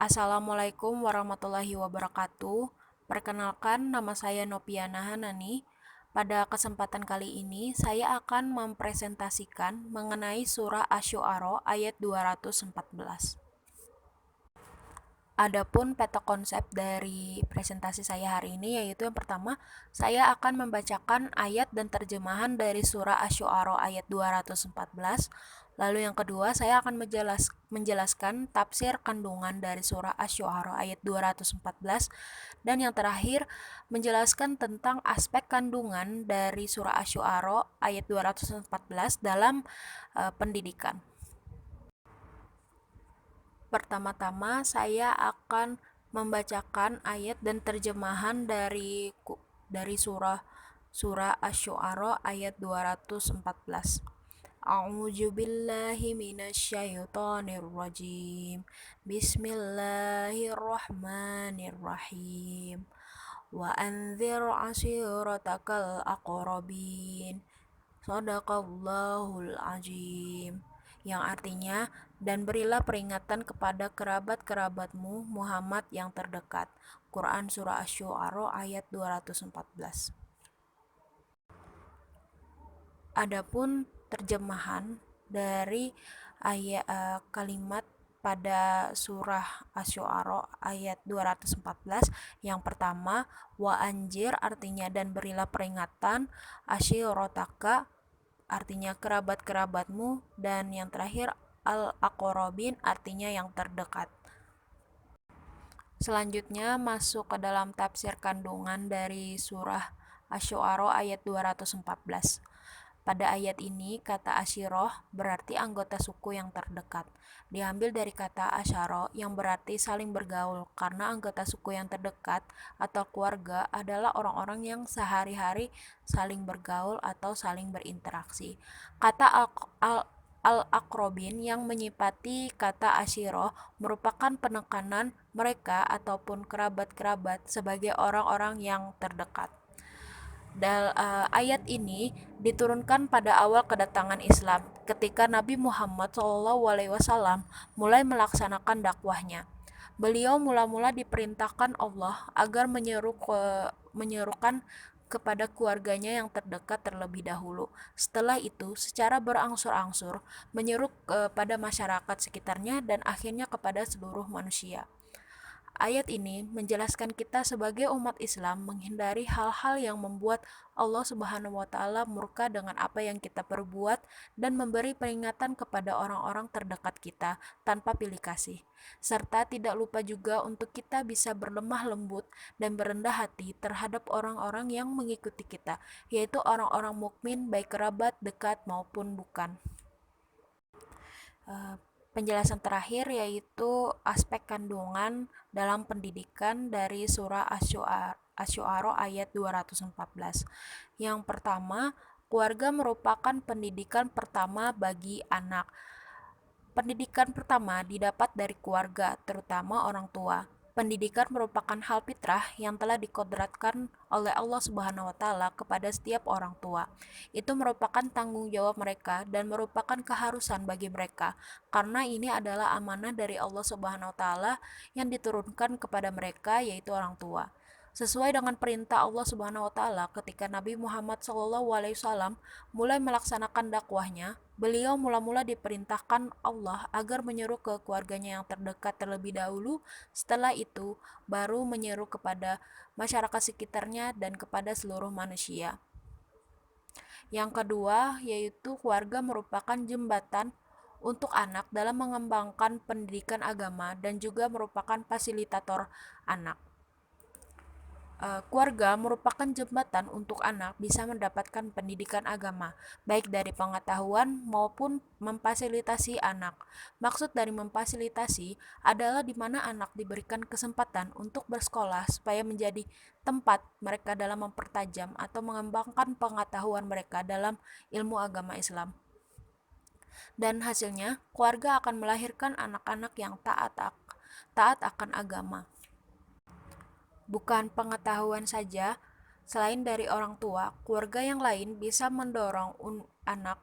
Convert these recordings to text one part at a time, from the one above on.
Assalamualaikum warahmatullahi wabarakatuh. Perkenalkan, nama saya Nopiana Hanani. Pada kesempatan kali ini, saya akan mempresentasikan mengenai surah Asy-Syu'ara ayat 214. Adapun peta konsep dari presentasi saya hari ini yaitu yang pertama, saya akan membacakan ayat dan terjemahan dari surah Asy-Syu'ara ayat 214. Lalu yang kedua, saya akan menjelaskan tafsir kandungan dari surah Asy-Syu'ara ayat 214. Dan yang terakhir, menjelaskan tentang aspek kandungan dari surah Asy-Syu'ara ayat 214 dalam pendidikan. Pertama-tama saya akan membacakan ayat dan terjemahan dari surah Asy-Syu'ara ayat 214. A'udzu billahi minasyaitonir rajim. Bismillahirrahmanirrahim. Wa anzir ashiratakal aqrabin. Shadaqallahul azim, yang artinya, dan berilah peringatan kepada kerabat-kerabatmu Muhammad yang terdekat. Quran Surah Asy-Syu'ara ayat 214. Adapun terjemahan dari kalimat pada surah Asy-Syu'ara ayat 214, yang pertama, wa anjir artinya dan berilah peringatan, asyirotaka artinya kerabat-kerabatmu, dan yang terakhir al-aqrabin artinya yang terdekat. Selanjutnya masuk ke dalam tafsir kandungan dari surah Asy-Syu'ara ayat 214. Pada ayat ini, kata asyiroh berarti anggota suku yang terdekat. Diambil dari kata asyaro yang berarti saling bergaul, karena anggota suku yang terdekat atau keluarga adalah orang-orang yang sehari-hari saling bergaul atau saling berinteraksi. Kata al-akrobin yang menyipati kata asyiroh merupakan penekanan mereka ataupun kerabat-kerabat sebagai orang-orang yang terdekat. Ayat ini diturunkan pada awal kedatangan Islam, ketika Nabi Muhammad SAW mulai melaksanakan dakwahnya. Beliau mula-mula diperintahkan Allah agar menyerukan kepada keluarganya yang terdekat terlebih dahulu. Setelah itu, secara berangsur-angsur menyeru kepada masyarakat sekitarnya dan akhirnya kepada seluruh manusia. Ayat ini menjelaskan kita sebagai umat Islam menghindari hal-hal yang membuat Allah Subhanahu wa taala murka dengan apa yang kita perbuat dan memberi peringatan kepada orang-orang terdekat kita tanpa pilih kasih. Serta tidak lupa juga untuk kita bisa berlemah lembut dan berendah hati terhadap orang-orang yang mengikuti kita, yaitu orang-orang mukmin baik kerabat, dekat maupun bukan. Penjelasan terakhir yaitu aspek kandungan dalam pendidikan dari surah Asy-Syu'ara ayat 214. Yang pertama, keluarga merupakan pendidikan pertama bagi anak. Pendidikan pertama didapat dari keluarga, terutama orang tua. Pendidikan merupakan hal fitrah yang telah dikodratkan oleh Allah Subhanahu wa taala kepada setiap orang tua. Itu merupakan tanggung jawab mereka dan merupakan keharusan bagi mereka, karena ini adalah amanah dari Allah Subhanahu wa taala yang diturunkan kepada mereka, yaitu orang tua. Sesuai dengan perintah Allah Subhanahu wa taala ketika Nabi Muhammad SAW mulai melaksanakan dakwahnya, beliau mula-mula diperintahkan Allah agar menyeru ke keluarganya yang terdekat terlebih dahulu, setelah itu baru menyeru kepada masyarakat sekitarnya dan kepada seluruh manusia. Yang kedua, yaitu keluarga merupakan jembatan untuk anak dalam mengembangkan pendidikan agama dan juga merupakan fasilitator anak. Keluarga merupakan jembatan untuk anak bisa mendapatkan pendidikan agama, baik dari pengetahuan maupun memfasilitasi anak. Maksud dari memfasilitasi adalah di mana anak diberikan kesempatan untuk bersekolah supaya menjadi tempat mereka dalam mempertajam atau mengembangkan pengetahuan mereka dalam ilmu agama Islam. Dan hasilnya, keluarga akan melahirkan anak-anak yang taat akan agama. Bukan pengetahuan saja, selain dari orang tua, keluarga yang lain bisa mendorong anak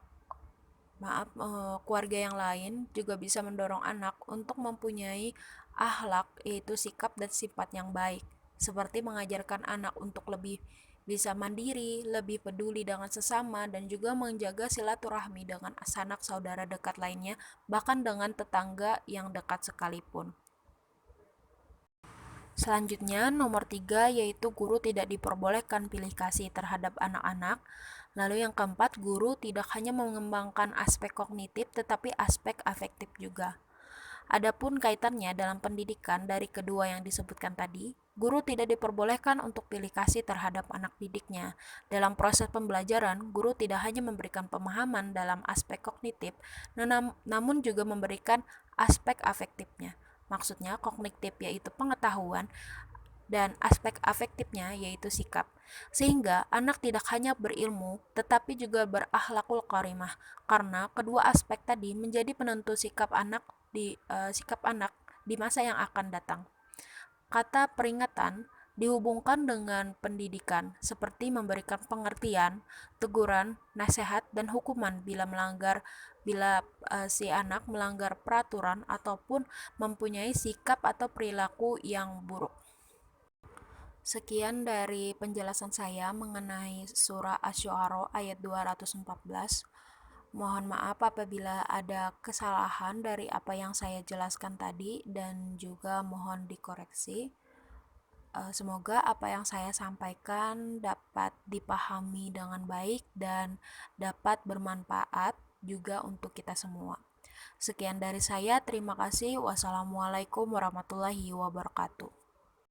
keluarga yang lain juga bisa mendorong anak untuk mempunyai akhlak, yaitu sikap dan sifat yang baik, seperti mengajarkan anak untuk lebih bisa mandiri, lebih peduli dengan sesama, dan juga menjaga silaturahmi dengan sanak saudara dekat lainnya, bahkan dengan tetangga yang dekat sekalipun. Selanjutnya, nomor 3 yaitu guru tidak diperbolehkan pilih kasih terhadap anak-anak. Lalu yang keempat, guru tidak hanya mengembangkan aspek kognitif tetapi aspek afektif juga. Adapun kaitannya dalam pendidikan dari kedua yang disebutkan tadi, guru tidak diperbolehkan untuk pilih kasih terhadap anak didiknya. Dalam proses pembelajaran, guru tidak hanya memberikan pemahaman dalam aspek kognitif, namun juga memberikan aspek afektifnya. Maksudnya kognitif yaitu pengetahuan dan aspek afektifnya yaitu sikap. Sehingga anak tidak hanya berilmu tetapi juga berakhlakul karimah karena kedua aspek tadi menjadi penentu sikap anak di masa yang akan datang. Kata peringatan dihubungkan dengan pendidikan seperti memberikan pengertian, teguran, nasihat dan hukuman bila si anak melanggar peraturan ataupun mempunyai sikap atau perilaku yang buruk. Sekian dari penjelasan saya mengenai surah Asy-Syu'ara ayat 214. Mohon maaf apabila ada kesalahan dari apa yang saya jelaskan tadi dan juga mohon dikoreksi. Semoga apa yang saya sampaikan dapat dipahami dengan baik dan dapat bermanfaat juga untuk kita semua. Sekian dari saya, terima kasih. Wassalamualaikum warahmatullahi wabarakatuh.